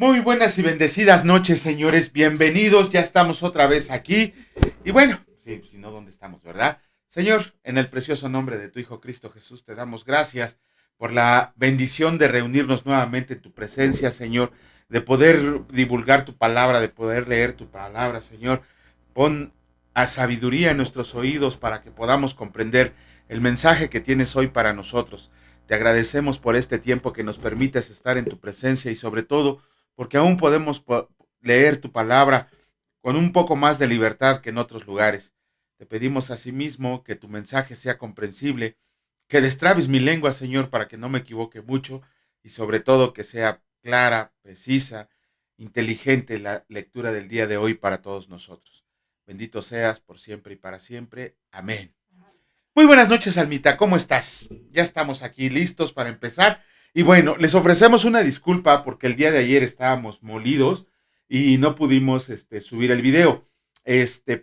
Muy buenas y bendecidas noches, señores. Bienvenidos. Ya estamos otra vez aquí. Y bueno, sí, si no, ¿dónde estamos, verdad? Señor, en el precioso nombre de tu Hijo Cristo Jesús, te damos gracias por la bendición de reunirnos nuevamente en tu presencia, Señor, de poder divulgar tu palabra, de poder leer tu palabra, Señor. Pon a sabiduría en nuestros oídos para que podamos comprender el mensaje que tienes hoy para nosotros. Te agradecemos por este tiempo que nos permites estar en tu presencia y sobre todo porque aún podemos leer tu palabra con un poco más de libertad que en otros lugares. Te pedimos asimismo que tu mensaje sea comprensible, que destrabes mi lengua, Señor, para que no me equivoque mucho y sobre todo que sea clara, precisa, inteligente la lectura del día de hoy para todos nosotros. Bendito seas por siempre y para siempre. Amén. Muy buenas noches, Almita, ¿cómo estás? Ya estamos aquí listos para empezar. Y bueno, les ofrecemos una disculpa porque el día de ayer estábamos molidos y no pudimos subir el video.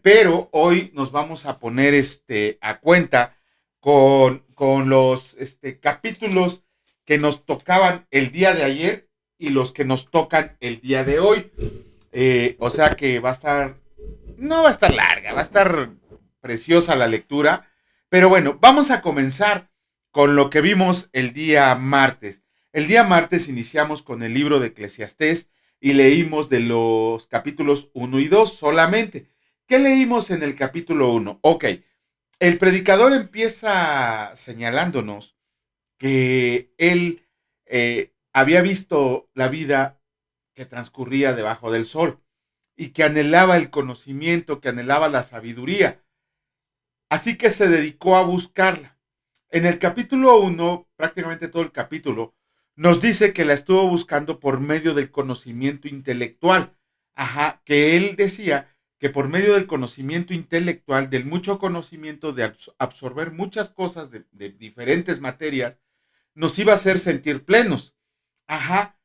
Pero hoy nos vamos a poner a cuenta con los capítulos que nos tocaban el día de ayer y los que nos tocan el día de hoy. O sea que no va a estar larga, va a estar preciosa la lectura. Pero bueno, vamos a comenzar con lo que vimos el día martes. El día martes iniciamos con el libro de Eclesiastés y leímos de los capítulos 1 y 2 solamente. ¿Qué leímos en el capítulo 1? Ok, el predicador empieza señalándonos que él había visto la vida que transcurría debajo del sol y que anhelaba el conocimiento, que anhelaba la sabiduría. Así que se dedicó a buscarla. En el capítulo 1, prácticamente todo el capítulo, nos dice que la estuvo buscando por medio del conocimiento intelectual. Ajá, que él decía que por medio del conocimiento intelectual, del mucho conocimiento de absorber muchas cosas de diferentes materias, nos iba a hacer sentir plenos. Ajá,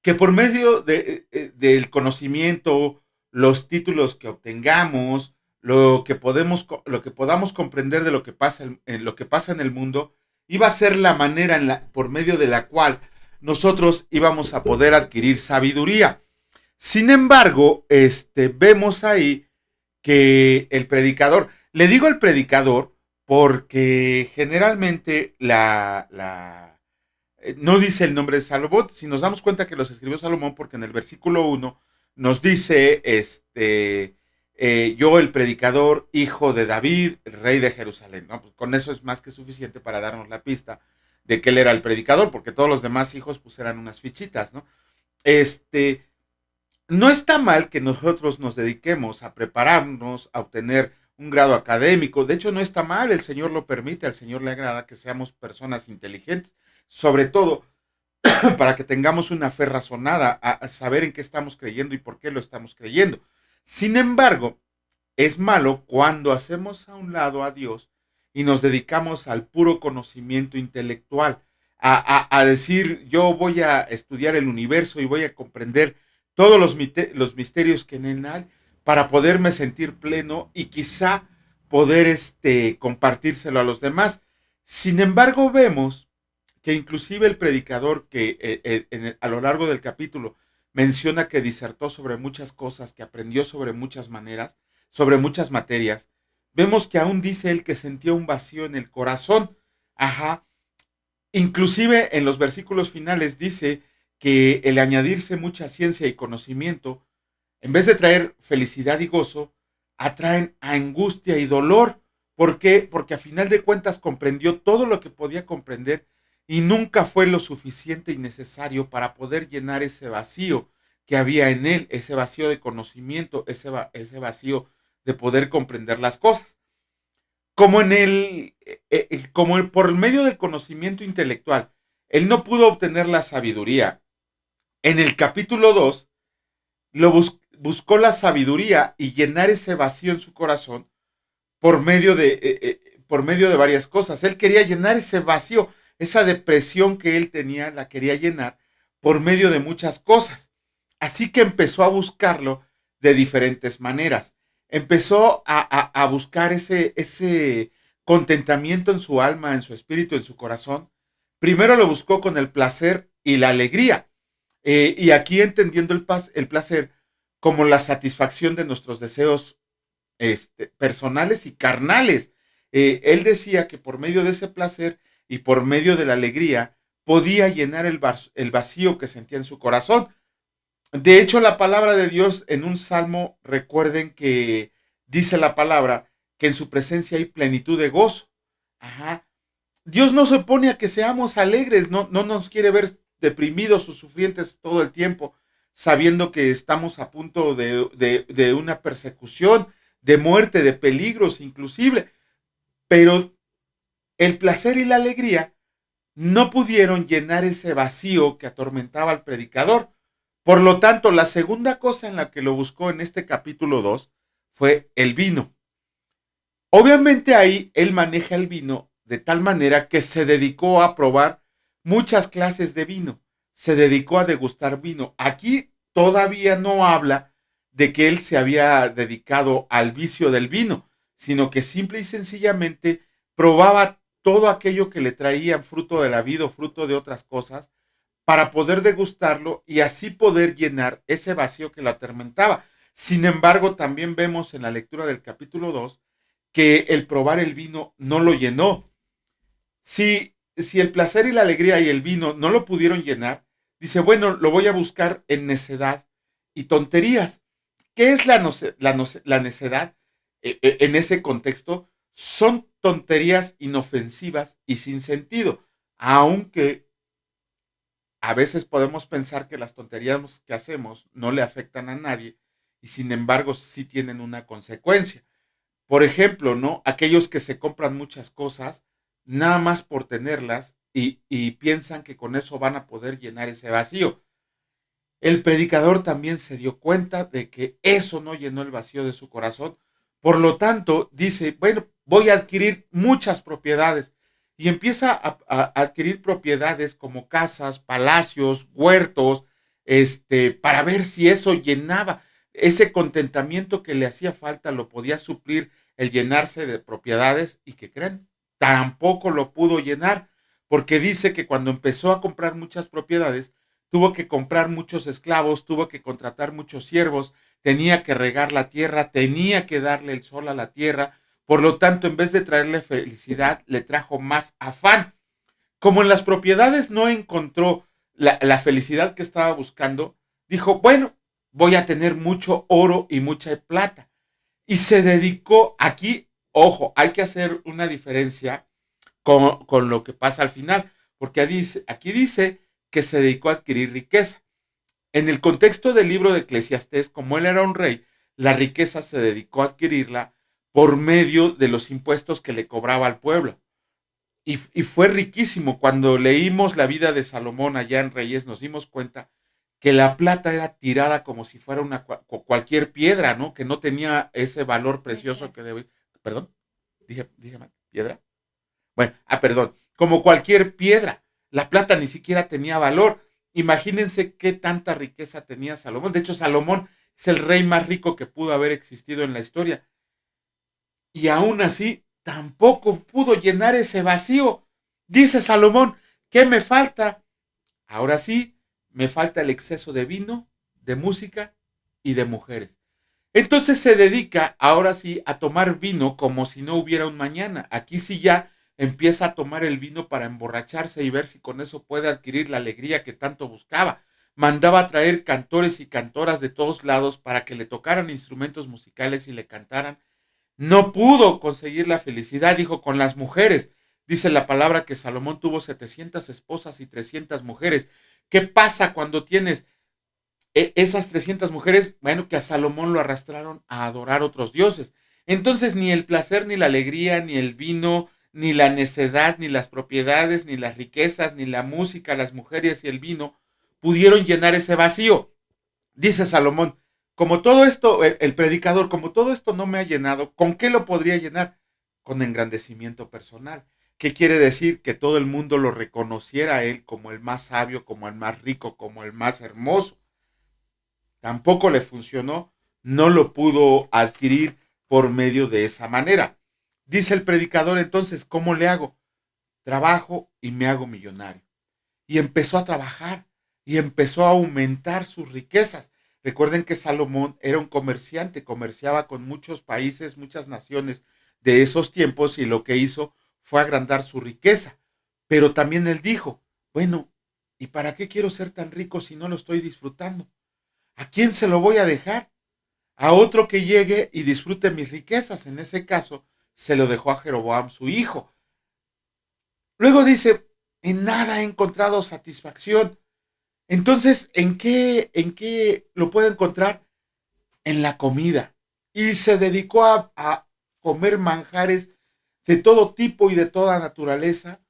que por medio del conocimiento, los títulos que obtengamos, lo que podamos comprender de lo que pasa en el mundo, iba a ser la manera por medio de la cual nosotros íbamos a poder adquirir sabiduría. Sin embargo, vemos ahí que el predicador, le digo el predicador porque generalmente no dice el nombre de Salomón. Si nos damos cuenta que los escribió Salomón, porque en el versículo 1 nos dice, yo el predicador, hijo de David, rey de Jerusalén, ¿no? Pues con eso es más que suficiente para darnos la pista de que él era el predicador, porque todos los demás hijos pues eran unas fichitas, ¿no? No está mal que nosotros nos dediquemos a prepararnos, a obtener un grado académico. De hecho, no está mal, el Señor lo permite, al Señor le agrada que seamos personas inteligentes, sobre todo para que tengamos una fe razonada, a saber en qué estamos creyendo y por qué lo estamos creyendo. Sin embargo, es malo cuando hacemos a un lado a Dios y nos dedicamos al puro conocimiento intelectual, a decir, yo voy a estudiar el universo y voy a comprender todos los misterios que en él hay para poderme sentir pleno y quizá poder compartírselo a los demás. Sin embargo, vemos que inclusive el predicador que a lo largo del capítulo menciona que disertó sobre muchas cosas, que aprendió sobre muchas maneras, sobre muchas materias, vemos que aún dice él que sentía un vacío en el corazón. Ajá. Inclusive en los versículos finales dice que el añadirse mucha ciencia y conocimiento, en vez de traer felicidad y gozo, atraen angustia y dolor. ¿Por qué? Porque a final de cuentas comprendió todo lo que podía comprender y nunca fue lo suficiente y necesario para poder llenar ese vacío que había en él, ese vacío de conocimiento, ese vacío de poder comprender las cosas. Como por medio del conocimiento intelectual, él no pudo obtener la sabiduría. En el capítulo 2 buscó la sabiduría y llenar ese vacío en su corazón por medio de varias cosas. Él quería llenar ese vacío, esa depresión que él tenía, la quería llenar por medio de muchas cosas. Así que empezó a buscarlo de diferentes maneras. Empezó a buscar ese contentamiento en su alma, en su espíritu, en su corazón. Primero lo buscó con el placer y la alegría. Y aquí entendiendo el placer como la satisfacción de nuestros deseos personales y carnales. Él decía que por medio de ese placer y por medio de la alegría podía llenar el vacío que sentía en su corazón. De hecho, la palabra de Dios en un salmo, recuerden que dice la palabra que en su presencia hay plenitud de gozo. Ajá. Dios no se opone a que seamos alegres, no nos quiere ver deprimidos o sufrientes todo el tiempo, sabiendo que estamos a punto de una persecución, de muerte, de peligros inclusive. Pero el placer y la alegría no pudieron llenar ese vacío que atormentaba al predicador. Por lo tanto, la segunda cosa en la que lo buscó en este capítulo 2 fue el vino. Obviamente ahí él maneja el vino de tal manera que se dedicó a probar muchas clases de vino, se dedicó a degustar vino. Aquí todavía no habla de que él se había dedicado al vicio del vino, sino que simple y sencillamente probaba todo aquello que le traían fruto de la vida o fruto de otras cosas para poder degustarlo y así poder llenar ese vacío que lo atormentaba. Sin embargo, también vemos en la lectura del capítulo 2 que el probar el vino no lo llenó. Si el placer y la alegría y el vino no lo pudieron llenar, dice, bueno, lo voy a buscar en necedad y tonterías. ¿Qué es la necedad? En ese contexto, son tonterías inofensivas y sin sentido, aunque a veces podemos pensar que las tonterías que hacemos no le afectan a nadie y sin embargo sí tienen una consecuencia. Por ejemplo, ¿no? Aquellos que se compran muchas cosas nada más por tenerlas y piensan que con eso van a poder llenar ese vacío. El predicador también se dio cuenta de que eso no llenó el vacío de su corazón. Por lo tanto, dice, bueno, voy a adquirir muchas propiedades. Y empieza a adquirir propiedades como casas, palacios, huertos, para ver si eso llenaba ese contentamiento que le hacía falta, lo podía suplir el llenarse de propiedades. ¿Y que creen? Tampoco lo pudo llenar, porque dice que cuando empezó a comprar muchas propiedades, tuvo que comprar muchos esclavos, tuvo que contratar muchos siervos, tenía que regar la tierra, tenía que darle el sol a la tierra. Por lo tanto, en vez de traerle felicidad, le trajo más afán. Como en las propiedades no encontró la felicidad que estaba buscando, dijo, bueno, voy a tener mucho oro y mucha plata. Y se dedicó aquí, ojo, hay que hacer una diferencia con lo que pasa al final, porque aquí dice que se dedicó a adquirir riqueza. En el contexto del libro de Eclesiastés, como él era un rey, la riqueza se dedicó a adquirirla por medio de los impuestos que le cobraba al pueblo. Y fue riquísimo. Cuando leímos la vida de Salomón allá en Reyes, nos dimos cuenta que la plata era tirada como si fuera cualquier piedra, ¿no? Que no tenía ese valor precioso que debe. Perdón, dije mal, piedra. Bueno, perdón, como cualquier piedra, la plata ni siquiera tenía valor. Imagínense qué tanta riqueza tenía Salomón. De hecho, Salomón es el rey más rico que pudo haber existido en la historia. Y aún así, tampoco pudo llenar ese vacío. Dice Salomón, ¿qué me falta? Ahora sí, me falta el exceso de vino, de música y de mujeres. Entonces se dedica ahora sí a tomar vino como si no hubiera un mañana. Aquí sí ya empieza a tomar el vino para emborracharse y ver si con eso puede adquirir la alegría que tanto buscaba. Mandaba a traer cantores y cantoras de todos lados para que le tocaran instrumentos musicales y le cantaran. No pudo conseguir la felicidad, dijo, con las mujeres. Dice la palabra que Salomón tuvo 700 esposas y 300 mujeres. ¿Qué pasa cuando tienes esas 300 mujeres? Bueno, que a Salomón lo arrastraron a adorar otros dioses. Entonces ni el placer, ni la alegría, ni el vino, ni la necedad, ni las propiedades, ni las riquezas, ni la música, las mujeres y el vino pudieron llenar ese vacío. Dice Salomón, como todo esto, el predicador, como todo esto no me ha llenado, ¿con qué lo podría llenar? Con engrandecimiento personal. ¿Qué quiere decir? Que todo el mundo lo reconociera a él como el más sabio, como el más rico, como el más hermoso. Tampoco le funcionó, no lo pudo adquirir por medio de esa manera. Dice el predicador entonces, ¿cómo le hago? Trabajo y me hago millonario. Y empezó a trabajar. y empezó a aumentar sus riquezas. Recuerden que Salomón era un comerciante, comerciaba con muchos países, muchas naciones de esos tiempos y lo que hizo fue agrandar su riqueza. Pero también él dijo, bueno, ¿y para qué quiero ser tan rico si no lo estoy disfrutando? ¿A quién se lo voy a dejar? A otro que llegue y disfrute mis riquezas. En ese caso, se lo dejó a Jeroboam, su hijo. Luego dice, en nada he encontrado satisfacción. Entonces, ¿en qué lo puede encontrar? En la comida. Y se dedicó a comer manjares de todo tipo y de toda naturaleza,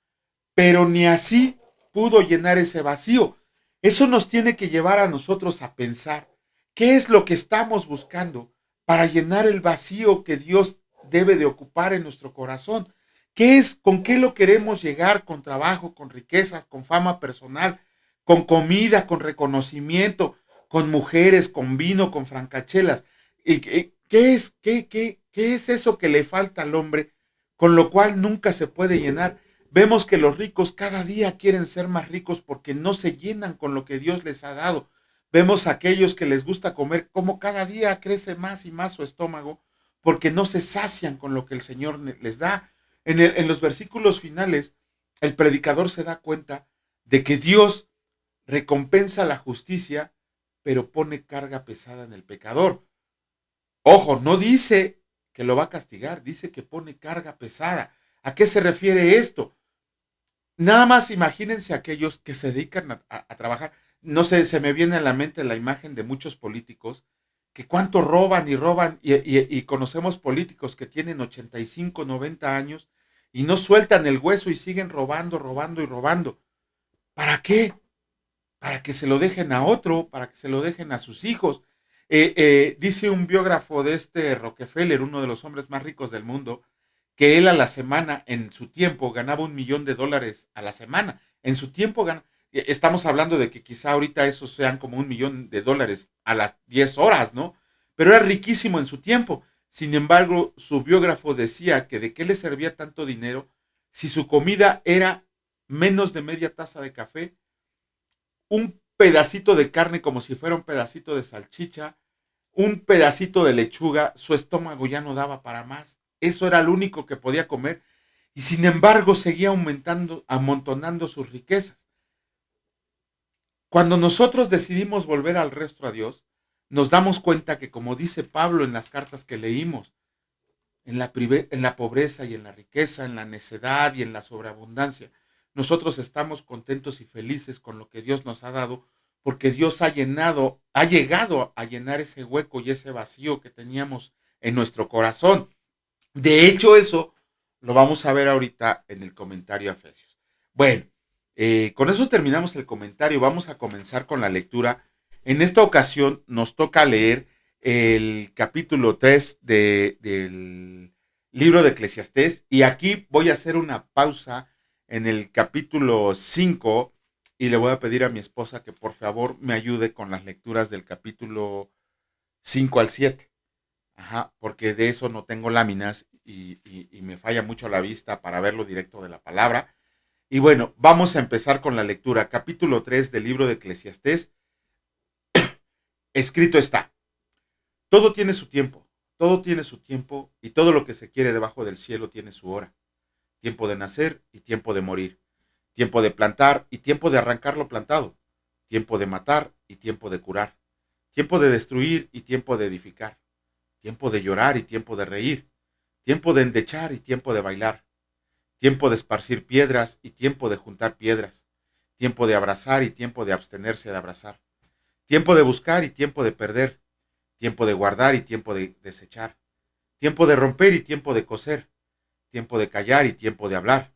pero ni así pudo llenar ese vacío. Eso nos tiene que llevar a nosotros a pensar qué es lo que estamos buscando para llenar el vacío que Dios debe de ocupar en nuestro corazón. ¿Qué es, con qué lo queremos llegar? ¿Con trabajo, con riquezas, con fama personal, con comida, con reconocimiento, con mujeres, con vino, con francachelas? ¿Qué es eso que le falta al hombre, con lo cual nunca se puede llenar? Vemos que los ricos cada día quieren ser más ricos porque no se llenan con lo que Dios les ha dado. Vemos a aquellos que les gusta comer como cada día crece más y más su estómago porque no se sacian con lo que el Señor les da. En los versículos finales, el predicador se da cuenta de que Dios recompensa la justicia, pero pone carga pesada en el pecador. Ojo, no dice que lo va a castigar, dice que pone carga pesada. ¿A qué se refiere esto? Nada más imagínense aquellos que se dedican a trabajar. No sé, se me viene a la mente la imagen de muchos políticos que cuánto roban y roban y conocemos políticos que tienen 85, 90 años y no sueltan el hueso y siguen robando, robando y robando. ¿Para qué? Para que se lo dejen a otro, para que se lo dejen a sus hijos. Dice un biógrafo de este Rockefeller, uno de los hombres más ricos del mundo, que él a la semana, en su tiempo, ganaba $1,000,000 a la semana. En su tiempo estamos hablando de que quizá ahorita esos sean como $1,000,000 a las 10 horas, ¿no? Pero era riquísimo en su tiempo. Sin embargo, su biógrafo decía que de qué le servía tanto dinero si su comida era menos de media taza de café, un pedacito de carne como si fuera un pedacito de salchicha, un pedacito de lechuga, su estómago ya no daba para más. Eso era lo único que podía comer y sin embargo seguía aumentando, amontonando sus riquezas. Cuando nosotros decidimos volver al resto a Dios, nos damos cuenta que, como dice Pablo en las cartas que leímos, en la pobreza y en la riqueza, en la necedad y en la sobreabundancia, nosotros estamos contentos y felices con lo que Dios nos ha dado, porque Dios ha llegado a llenar ese hueco y ese vacío que teníamos en nuestro corazón. De hecho, eso lo vamos a ver ahorita en el comentario a Efesios. Bueno, con eso terminamos el comentario. Vamos a comenzar con la lectura. En esta ocasión nos toca leer el capítulo 3 del libro de Eclesiastés. Y aquí voy a hacer una pausa en el capítulo 5 y le voy a pedir a mi esposa que por favor me ayude con las lecturas del capítulo 5 al 7. Ajá, porque de eso no tengo láminas y me falla mucho la vista para verlo directo de la palabra. Y bueno, vamos a empezar con la lectura. Capítulo 3 del libro de Eclesiastés. Escrito está: todo tiene su tiempo, todo tiene su tiempo, y todo lo que se quiere debajo del cielo tiene su hora. Tiempo de nacer y tiempo de morir. Tiempo de plantar y tiempo de arrancar lo plantado. Tiempo de matar y tiempo de curar. Tiempo de destruir y tiempo de edificar. Tiempo de llorar y tiempo de reír. Tiempo de endechar y tiempo de bailar. Tiempo de esparcir piedras y tiempo de juntar piedras. Tiempo de abrazar y tiempo de abstenerse de abrazar. Tiempo de buscar y tiempo de perder. Tiempo de guardar y tiempo de desechar. Tiempo de romper y tiempo de coser. Tiempo de callar y tiempo de hablar.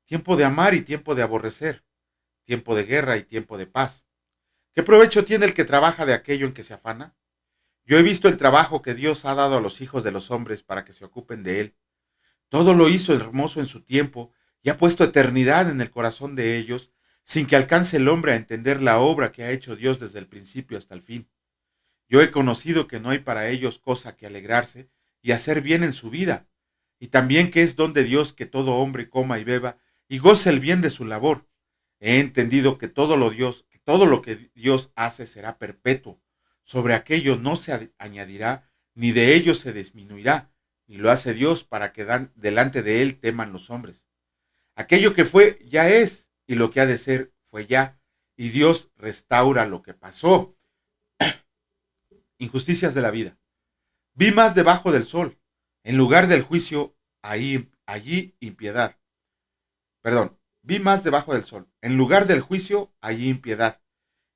Tiempo de amar y tiempo de aborrecer. Tiempo de guerra y tiempo de paz. ¿Qué provecho tiene el que trabaja de aquello en que se afana? Yo he visto el trabajo que Dios ha dado a los hijos de los hombres para que se ocupen de él. Todo lo hizo hermoso en su tiempo y ha puesto eternidad en el corazón de ellos, sin que alcance el hombre a entender la obra que ha hecho Dios desde el principio hasta el fin. Yo he conocido que no hay para ellos cosa que alegrarse y hacer bien en su vida, y también que es don de Dios que todo hombre coma y beba y goce el bien de su labor. He entendido que todo lo que Dios hace será perpetuo. Sobre aquello no se añadirá, ni de ello se disminuirá, y lo hace Dios para que delante de él teman los hombres. Aquello que fue ya es, y lo que ha de ser fue ya, y Dios restaura lo que pasó. Injusticias de la vida. Vi más debajo del sol, en lugar del juicio, allí impiedad. Perdón, vi más debajo del sol, en lugar del juicio, allí impiedad,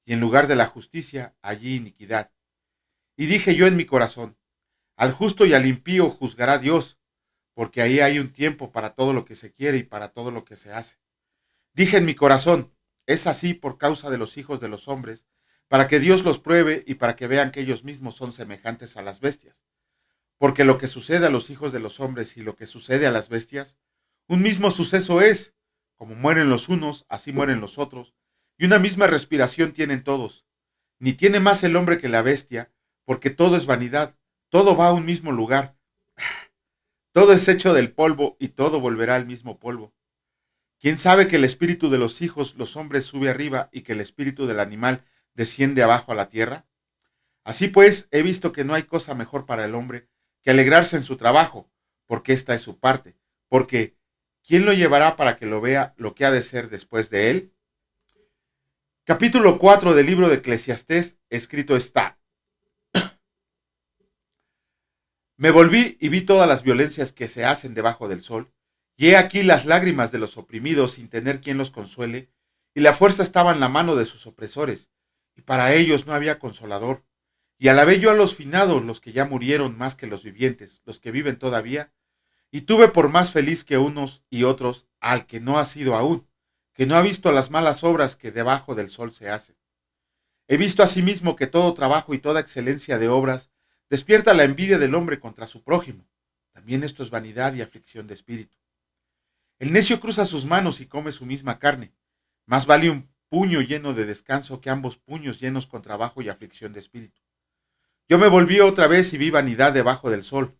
y en lugar de la justicia, allí iniquidad. Y dije yo en mi corazón, al justo y al impío juzgará Dios, porque ahí hay un tiempo para todo lo que se quiere y para todo lo que se hace. Dije en mi corazón, es así por causa de los hijos de los hombres, para que Dios los pruebe y para que vean que ellos mismos son semejantes a las bestias. Porque lo que sucede a los hijos de los hombres y lo que sucede a las bestias, un mismo suceso es. Como mueren los unos, así mueren los otros, y una misma respiración tienen todos. Ni tiene más el hombre que la bestia, porque todo es vanidad, todo va a un mismo lugar. Todo es hecho del polvo y todo volverá al mismo polvo. ¿Quién sabe que el espíritu de los hijos, los hombres, sube arriba y que el espíritu del animal desciende abajo a la tierra? Así pues, he visto que no hay cosa mejor para el hombre que alegrarse en su trabajo, porque esta es su parte. Porque, ¿quién lo llevará para que lo vea lo que ha de ser después de él? Capítulo 4 del libro de Eclesiastés, escrito está. Me volví y vi todas las violencias que se hacen debajo del sol, y he aquí las lágrimas de los oprimidos sin tener quien los consuele, y la fuerza estaba en la mano de sus opresores, y para ellos no había consolador. Y alabé yo a los finados, los que ya murieron más que los vivientes, los que viven todavía, y tuve por más feliz que unos y otros al que no ha sido aún, que no ha visto las malas obras que debajo del sol se hacen. He visto asimismo que todo trabajo y toda excelencia de obras despierta la envidia del hombre contra su prójimo. También esto es vanidad y aflicción de espíritu. El necio cruza sus manos y come su misma carne. Más vale un puño lleno de descanso que ambos puños llenos con trabajo y aflicción de espíritu. Yo me volví otra vez y vi vanidad debajo del sol.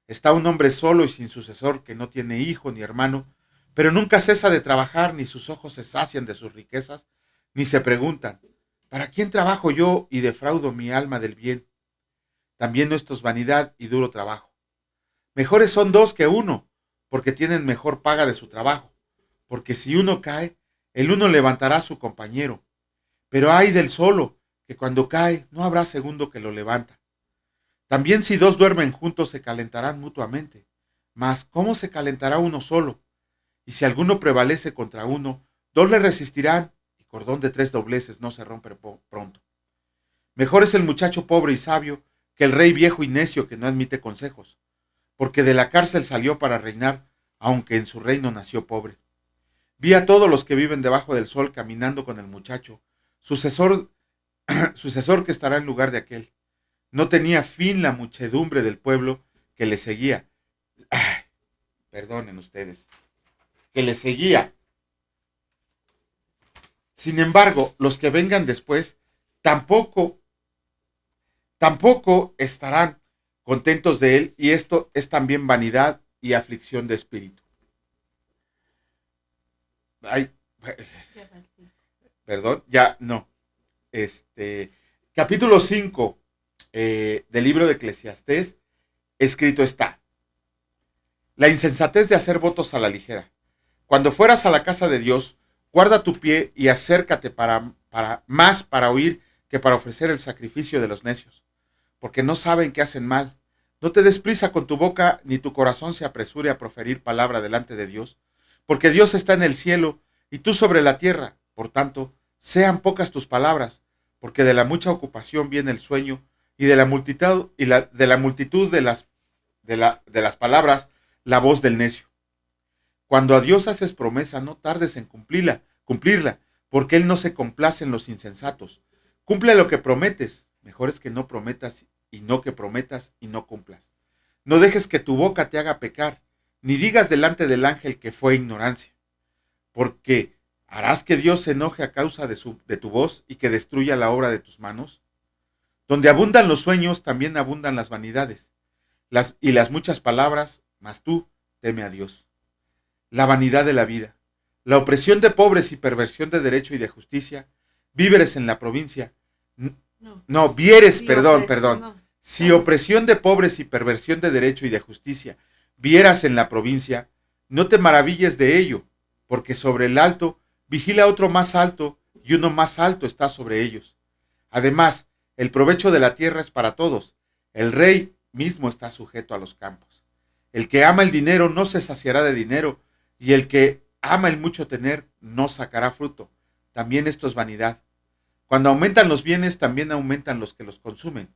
Está un hombre solo y sin sucesor que no tiene hijo ni hermano, pero nunca cesa de trabajar, ni sus ojos se sacian de sus riquezas, ni se preguntan, ¿para quién trabajo yo y defraudo mi alma del bien? También esto es vanidad y duro trabajo. Mejores son dos que uno, porque tienen mejor paga de su trabajo, porque si uno cae, el uno levantará a su compañero. Pero ay del solo, que cuando cae no habrá segundo que lo levanta. También si dos duermen juntos se calentarán mutuamente, mas ¿cómo se calentará uno solo? Y si alguno prevalece contra uno, dos le resistirán, y cordón de tres dobleces no se rompe pronto. Mejor es el muchacho pobre y sabio que el rey viejo y necio que no admite consejos, porque de la cárcel salió para reinar, aunque en su reino nació pobre. Vi a todos los que viven debajo del sol caminando con el muchacho, sucesor que estará en lugar de aquel. No tenía fin la muchedumbre del pueblo que le seguía. Ay, perdonen ustedes, que le seguía. Sin embargo, los que vengan después tampoco estarán contentos de él, y esto es también vanidad y aflicción de espíritu. Ay, perdón, ya no. Capítulo 5 del libro de Eclesiastés, escrito está. La insensatez de hacer votos a la ligera. Cuando fueras a la casa de Dios, guarda tu pie y acércate más para oír que para ofrecer el sacrificio de los necios, porque no saben que hacen mal. No te des prisa con tu boca, ni tu corazón se apresure a proferir palabra delante de Dios, porque Dios está en el cielo y tú sobre la tierra. Por tanto, sean pocas tus palabras, porque de la mucha ocupación viene el sueño, y de la multitud de las palabras la voz del necio. Cuando a Dios haces promesa, no tardes en cumplirla, porque Él no se complace en los insensatos. Cumple lo que prometes. Mejor es que no prometas y no que prometas y no cumplas. No dejes que tu boca te haga pecar, ni digas delante del ángel que fue ignorancia, porque harás que Dios se enoje a causa de tu voz y que destruya la obra de tus manos. Donde abundan los sueños, también abundan las vanidades, y las muchas palabras, mas tú teme a Dios. La vanidad de la vida, la opresión de pobres y perversión de derecho y de justicia, víveres en la provincia. No, No, vieres, sí, perdón. no. Si opresión de pobres y perversión de derecho y de justicia vieras en la provincia, no te maravilles de ello, porque sobre el alto vigila otro más alto y uno más alto está sobre ellos. Además, el provecho de la tierra es para todos. El rey mismo está sujeto a los campos. El que ama el dinero no se saciará de dinero, y el que ama el mucho tener no sacará fruto. También esto es vanidad. Cuando aumentan los bienes, también aumentan los que los consumen.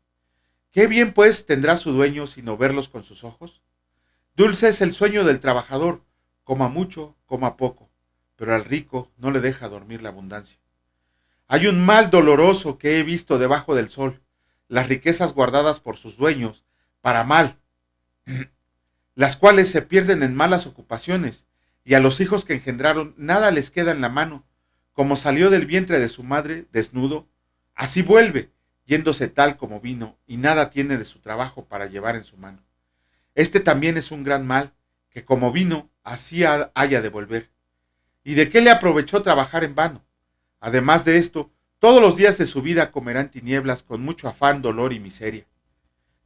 ¿Qué bien, pues, tendrá su dueño sino verlos con sus ojos? Dulce es el sueño del trabajador, coma mucho, coma poco, pero al rico no le deja dormir la abundancia. Hay un mal doloroso que he visto debajo del sol, las riquezas guardadas por sus dueños, para mal, las cuales se pierden en malas ocupaciones, y a los hijos que engendraron nada les queda en la mano, como salió del vientre de su madre desnudo, así vuelve, yéndose tal como vino, y nada tiene de su trabajo para llevar en su mano. Este también es un gran mal, que como vino, así haya de volver. ¿Y de qué le aprovechó trabajar en vano? Además de esto, todos los días de su vida comerá en tinieblas con mucho afán, dolor y miseria.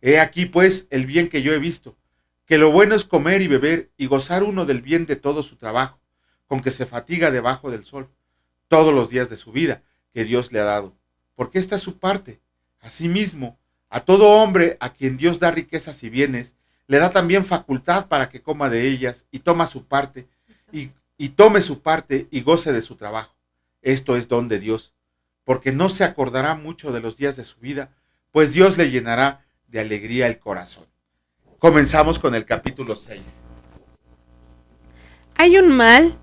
He aquí, pues, el bien que yo he visto, que lo bueno es comer y beber y gozar uno del bien de todo su trabajo, con que se fatiga debajo del sol, todos los días de su vida que Dios le ha dado, porque esta es su parte. Asimismo, a todo hombre a quien Dios da riquezas y bienes, le da también facultad para que coma de ellas y toma su parte, y tome su parte y goce de su trabajo. Esto es don de Dios, porque no se acordará mucho de los días de su vida, pues Dios le llenará de alegría el corazón. Comenzamos con el capítulo 6. Hay un mal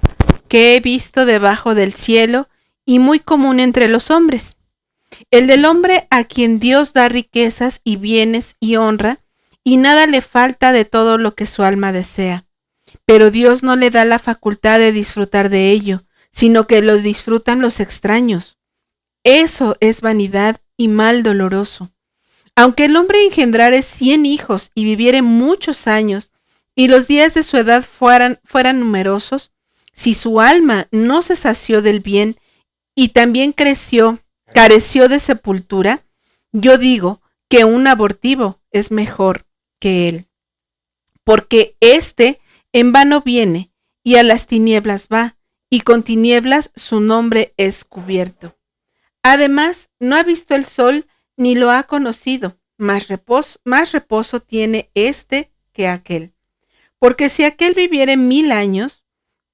que he visto debajo del cielo y muy común entre los hombres. El del hombre a quien Dios da riquezas y bienes y honra, y nada le falta de todo lo que su alma desea. Pero Dios no le da la facultad de disfrutar de ello, sino que lo disfrutan los extraños. Eso es vanidad y mal doloroso. Aunque el hombre engendrare 100 hijos y viviere muchos años, y los días de su edad fueran numerosos, si su alma no se sació del bien y también careció de sepultura, yo digo que un abortivo es mejor que él, porque éste en vano viene y a las tinieblas va, y con tinieblas su nombre es cubierto. Además, no ha visto el sol ni lo ha conocido, más reposo tiene este que aquel. Porque si aquel viviere 1000 años,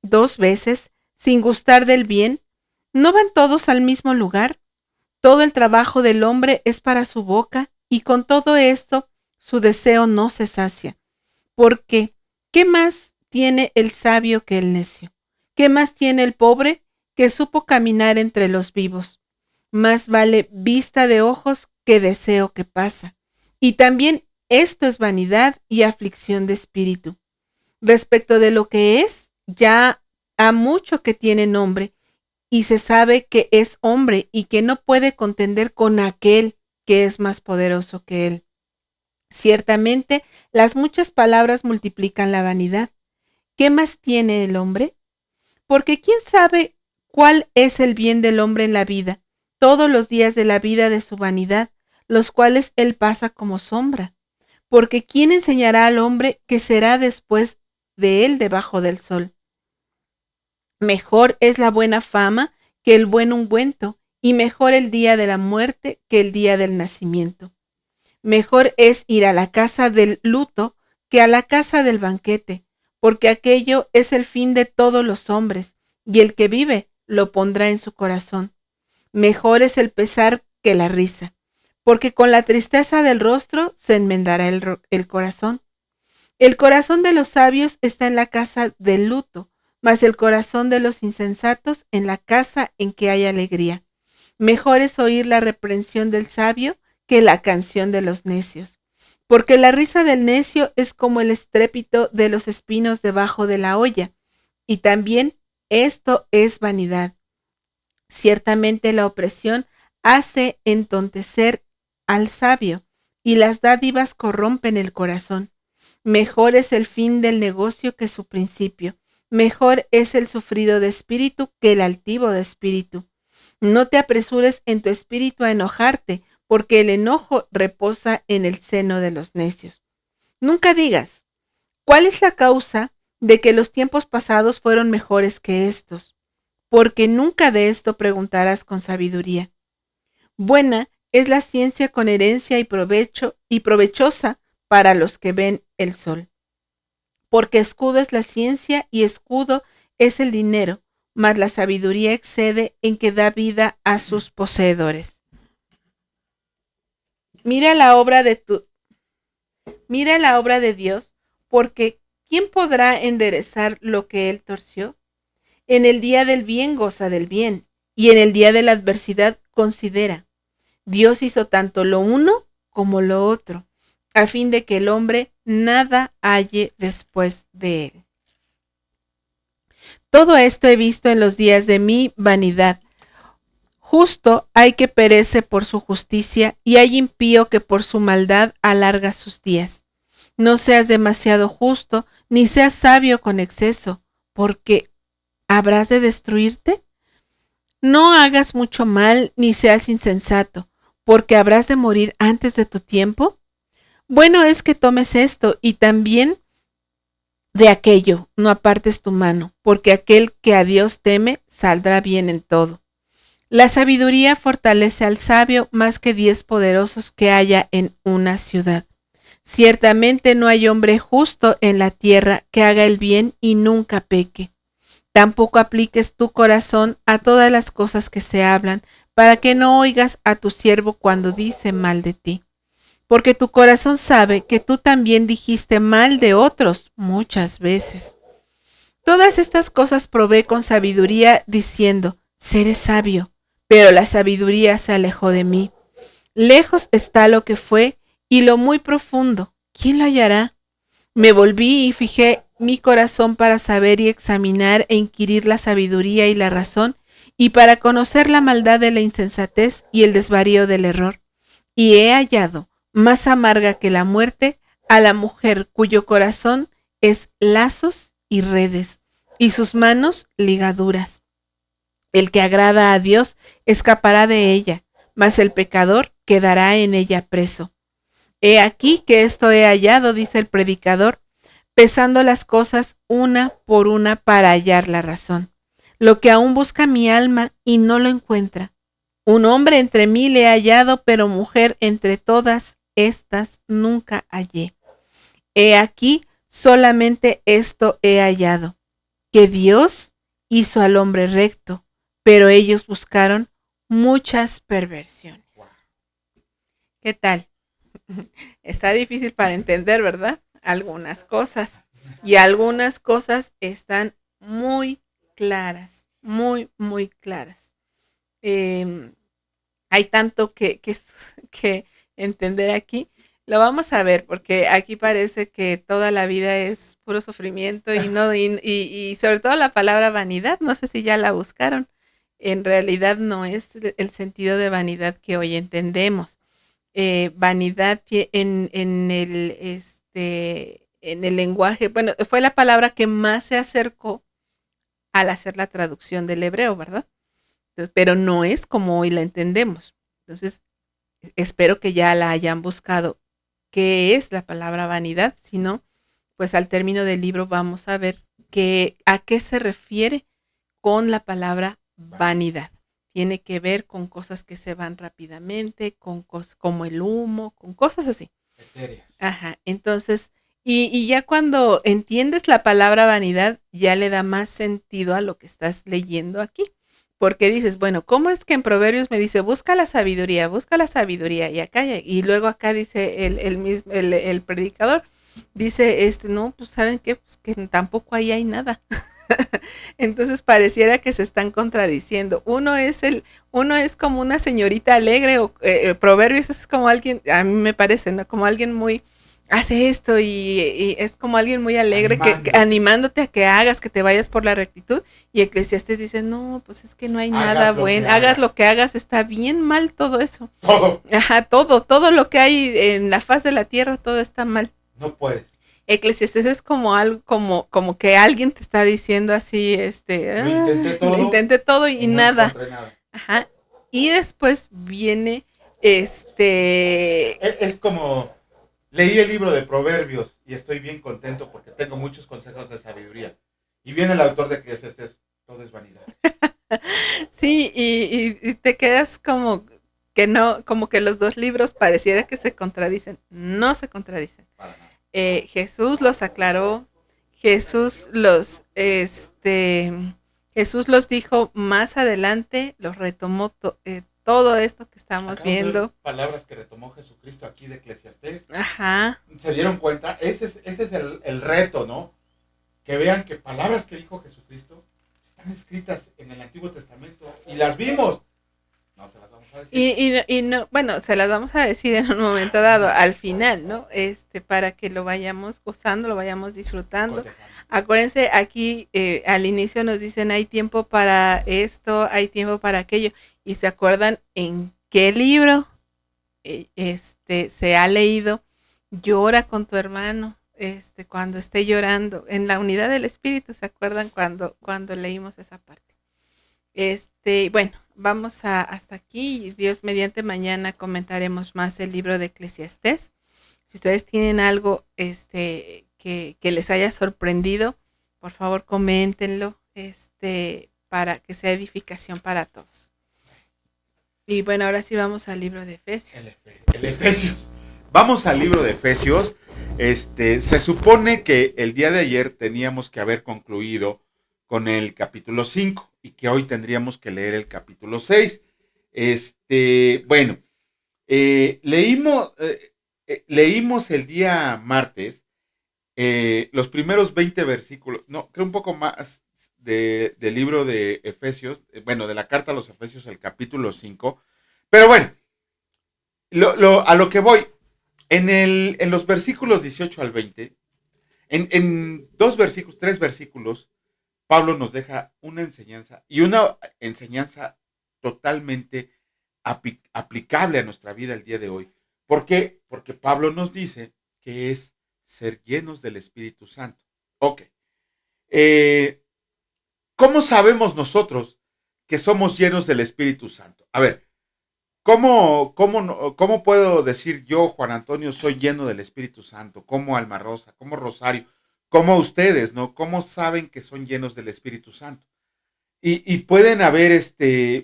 2 veces, sin gustar del bien, ¿no van todos al mismo lugar? Todo el trabajo del hombre es para su boca, y con todo esto su deseo no se sacia. Porque, ¿qué más tiene el sabio que el necio? ¿Qué más tiene el pobre que supo caminar entre los vivos? Más vale vista de ojos que deseo que pasa. Y también esto es vanidad y aflicción de espíritu. Respecto de lo que es, ya ha mucho que tiene nombre, y se sabe que es hombre y que no puede contender con aquel que es más poderoso que él. Ciertamente, las muchas palabras multiplican la vanidad. ¿Qué más tiene el hombre? Porque ¿quién sabe cuál es el bien del hombre en la vida, todos los días de la vida de su vanidad, los cuales él pasa como sombra? Porque ¿quién enseñará al hombre qué será después de él debajo del sol? Mejor es la buena fama que el buen ungüento, y mejor el día de la muerte que el día del nacimiento. Mejor es ir a la casa del luto que a la casa del banquete, porque aquello es el fin de todos los hombres, y el que vive lo pondrá en su corazón. Mejor es el pesar que la risa, porque con la tristeza del rostro se enmendará el corazón. El corazón de los sabios está en la casa del luto, mas el corazón de los insensatos en la casa en que hay alegría. Mejor es oír la reprensión del sabio que la canción de los necios, porque la risa del necio es como el estrépito de los espinos debajo de la olla, y también esto es vanidad. Ciertamente la opresión hace entontecer al sabio, y las dádivas corrompen el corazón. Mejor es el fin del negocio que su principio. Mejor es el sufrido de espíritu que el altivo de espíritu. No te apresures en tu espíritu a enojarte, porque el enojo reposa en el seno de los necios. Nunca digas, ¿cuál es la causa de que los tiempos pasados fueron mejores que estos? Porque nunca de esto preguntarás con sabiduría. Buena es la ciencia con herencia y provecho y provechosa para los que ven el sol. Porque escudo es la ciencia y escudo es el dinero, mas la sabiduría excede en que da vida a sus poseedores. Mira la obra de Dios, porque ¿quién podrá enderezar lo que él torció? En el día del bien goza del bien, y en el día de la adversidad considera. Dios hizo tanto lo uno como lo otro, a fin de que el hombre nada halle después de él. Todo esto he visto en los días de mi vanidad. Justo hay que perece por su justicia, y hay impío que por su maldad alarga sus días. No seas demasiado justo, ni seas sabio con exceso, porque ¿habrás de destruirte? No hagas mucho mal, ni seas insensato, porque habrás de morir antes de tu tiempo. Bueno es que tomes esto y también de aquello, no apartes tu mano, porque aquel que a Dios teme saldrá bien en todo. La sabiduría fortalece al sabio más que 10 poderosos que haya en una ciudad. Ciertamente no hay hombre justo en la tierra que haga el bien y nunca peque. Tampoco apliques tu corazón a todas las cosas que se hablan, para que no oigas a tu siervo cuando dice mal de ti. Porque tu corazón sabe que tú también dijiste mal de otros muchas veces. Todas estas cosas probé con sabiduría, diciendo, seré sabio, pero la sabiduría se alejó de mí. Lejos está lo que fue y lo muy profundo. ¿Quién lo hallará? Me volví y fijé mi corazón para saber y examinar e inquirir la sabiduría y la razón, y para conocer la maldad de la insensatez y el desvarío del error. Y he hallado, más amarga que la muerte, a la mujer cuyo corazón es lazos y redes, y sus manos ligaduras. El que agrada a Dios escapará de ella, mas el pecador quedará en ella preso. He aquí que esto he hallado, dice el predicador, pesando las cosas una por una para hallar la razón. Lo que aún busca mi alma y no lo encuentra. Un hombre entre 1000 he hallado, pero mujer entre todas estas nunca hallé. He aquí, solamente esto he hallado, que Dios hizo al hombre recto, pero ellos buscaron muchas perversiones. ¿Qué tal? Está difícil para entender, ¿verdad? Algunas cosas. Y algunas cosas están muy claras, muy, muy claras. Hay tanto que entender aquí. Lo vamos a ver, porque aquí parece que toda la vida es puro sufrimiento y sobre todo la palabra vanidad, no sé si ya la buscaron. En realidad no es el sentido de vanidad que hoy entendemos. Vanidad en el lenguaje, bueno, fue la palabra que más se acercó al hacer la traducción del hebreo, ¿verdad? Entonces, pero no es como hoy la entendemos. Entonces, espero que ya la hayan buscado qué es la palabra vanidad, si no, pues al término del libro vamos a ver a qué se refiere con la palabra vanidad. Tiene que ver con cosas que se van rápidamente, con cosas como el humo, con cosas así. Ajá, entonces, y ya cuando entiendes la palabra vanidad, ya le da más sentido a lo que estás leyendo aquí. Porque dices, bueno, ¿cómo es que en Proverbios me dice, busca la sabiduría, y acá, y luego acá dice el predicador, dice, no, pues ¿saben qué? Pues que tampoco ahí hay nada. Entonces pareciera que se están contradiciendo. Uno es como una señorita alegre, o Proverbios es como alguien, a mí me parece, ¿no? Como alguien muy, hace esto y es como alguien muy alegre, animándote a que hagas, que te vayas por la rectitud. Y Eclesiastés dice, no, pues es que no hay nada bueno, hagas lo que hagas, está bien mal todo eso. Todo. Ajá, todo lo que hay en la faz de la tierra, todo está mal. No puedes. Eclesiastés es como algo, como que alguien te está diciendo así, lo intenté todo y no nada. encontré nada. Ajá. y después viene Es como, leí el libro de Proverbios y estoy bien contento porque tengo muchos consejos de sabiduría. Y viene el autor de Eclesiastés, todo es vanidad. sí, y te quedas como que no, como que los dos libros pareciera que se contradicen. No se contradicen. Para nada. Jesús los aclaró, Jesús los, Jesús los dijo más adelante, los retomó todo esto que estamos Acabamos de ver viendo. palabras que retomó Jesucristo aquí de Eclesiastés. Ajá. ¿Se dieron cuenta? Ese es el reto, ¿no? Que vean que palabras que dijo Jesucristo están escritas en el Antiguo Testamento y las vimos. No se las vamos a decir. Y no, bueno, se las vamos a decir en un momento dado, al final, ¿no? Para que lo vayamos gozando, lo vayamos disfrutando. Cotejando. Acuérdense, aquí al inicio nos dicen hay tiempo para esto, hay tiempo para aquello. Y se acuerdan en qué libro se ha leído. Llora con tu hermano, cuando esté llorando. En la unidad del espíritu, ¿se acuerdan cuando leímos esa parte? Bueno, vamos hasta aquí. Dios mediante, mañana comentaremos más el libro de Eclesiastés. Si ustedes tienen algo que les haya sorprendido, por favor coméntenlo, para que sea edificación para todos. Y bueno, ahora sí vamos al libro de Efesios. El Efesios. Vamos al libro de Efesios. Se supone que el día de ayer teníamos que haber concluido con el capítulo 5 y que hoy tendríamos que leer el capítulo 6. Bueno, leímos el día martes los primeros 20 versículos, no, creo un poco más del libro de Efesios, bueno, de la carta a los Efesios, el capítulo 5. Pero bueno, a lo que voy, en los versículos 18 al 20, en tres versículos, Pablo nos deja una enseñanza y una enseñanza totalmente aplicable a nuestra vida el día de hoy. ¿Por qué? Porque Pablo nos dice que es ser llenos del Espíritu Santo. Ok. ¿Cómo sabemos nosotros que somos llenos del Espíritu Santo? A ver, ¿cómo puedo decir yo, Juan Antonio, soy lleno del Espíritu Santo? ¿Cómo Alma Rosa? ¿Cómo Rosario? ¿Cómo ustedes, no? ¿Cómo saben que son llenos del Espíritu Santo? Y pueden haber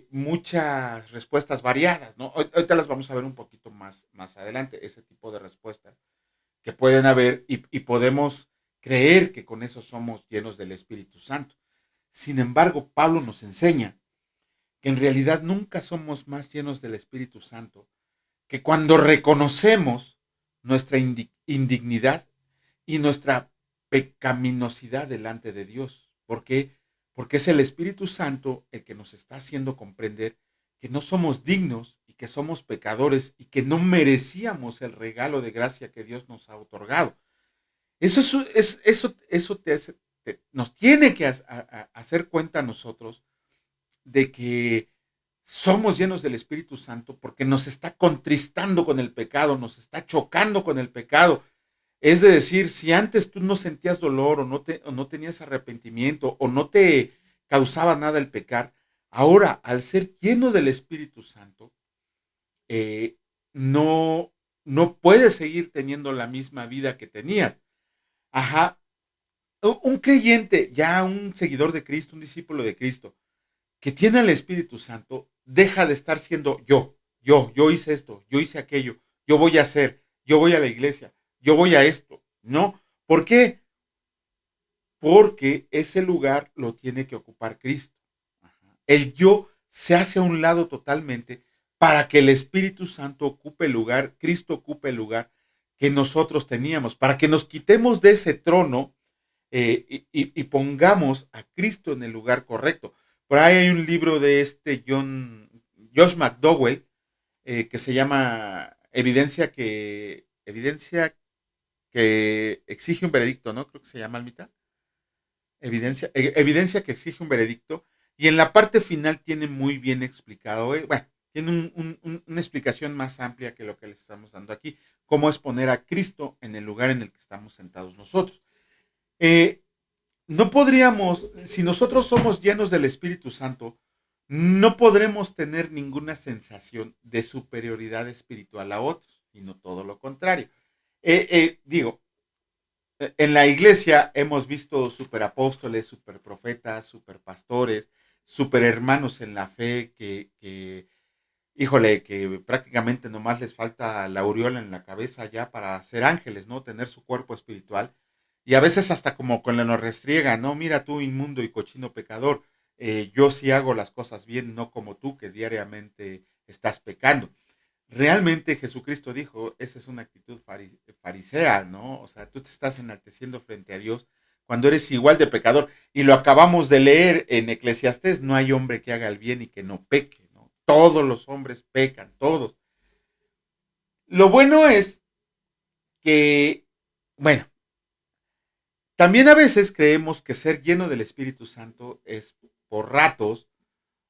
muchas respuestas variadas, ¿no? Ahorita las vamos a ver un poquito más adelante, ese tipo de respuestas que pueden haber y podemos creer que con eso somos llenos del Espíritu Santo. Sin embargo, Pablo nos enseña que en realidad nunca somos más llenos del Espíritu Santo que cuando reconocemos nuestra indignidad y nuestra pecaminosidad delante de Dios. ¿Por qué? Porque es el Espíritu Santo el que nos está haciendo comprender que no somos dignos y que somos pecadores y que no merecíamos el regalo de gracia que Dios nos ha otorgado. Eso nos tiene que hacer cuenta a nosotros de que somos llenos del Espíritu Santo porque nos está contristando con el pecado, nos está chocando con el pecado. Es de decir, si antes tú no sentías dolor o no tenías arrepentimiento o no te causaba nada el pecar, ahora al ser lleno del Espíritu Santo, no, no puedes seguir teniendo la misma vida que tenías. Ajá. Un creyente, ya un seguidor de Cristo, un discípulo de Cristo, que tiene el Espíritu Santo, deja de estar siendo yo hice esto, yo hice aquello, yo voy a hacer, yo voy a la iglesia, yo voy a esto. No, ¿por qué? Porque ese lugar lo tiene que ocupar Cristo. Ajá. El yo se hace a un lado totalmente para que el Espíritu Santo ocupe el lugar, Cristo ocupe el lugar que nosotros teníamos, para que nos quitemos de ese trono y pongamos a Cristo en el lugar correcto. Por ahí hay un libro de Josh McDowell, que se llama Evidencia que exige un veredicto, ¿no? Creo que se llama, Almita. Evidencia que exige un veredicto. Y en la parte final tiene muy bien explicado, bueno, tiene una explicación más amplia que lo que les estamos dando aquí, cómo es poner a Cristo en el lugar en el que estamos sentados nosotros. No podríamos, si nosotros somos llenos del Espíritu Santo, no podremos tener ninguna sensación de superioridad espiritual a otros, sino todo lo contrario. Digo, en la iglesia hemos visto superapóstoles, superprofetas, superpastores, superhermanos en la fe híjole, que prácticamente nomás les falta la aureola en la cabeza ya para ser ángeles, ¿no? Tener su cuerpo espiritual. Y a veces hasta como con la nos restriega, ¿no? Mira tú, inmundo y cochino pecador, yo sí hago las cosas bien, no como tú que diariamente estás pecando. Realmente Jesucristo dijo, esa es una actitud farisea, ¿no? O sea, tú te estás enalteciendo frente a Dios cuando eres igual de pecador. Y lo acabamos de leer en Eclesiastés, no hay hombre que haga el bien y que no peque, ¿no? Todos los hombres pecan, todos. Lo bueno es que, bueno, también a veces creemos que ser lleno del Espíritu Santo es por ratos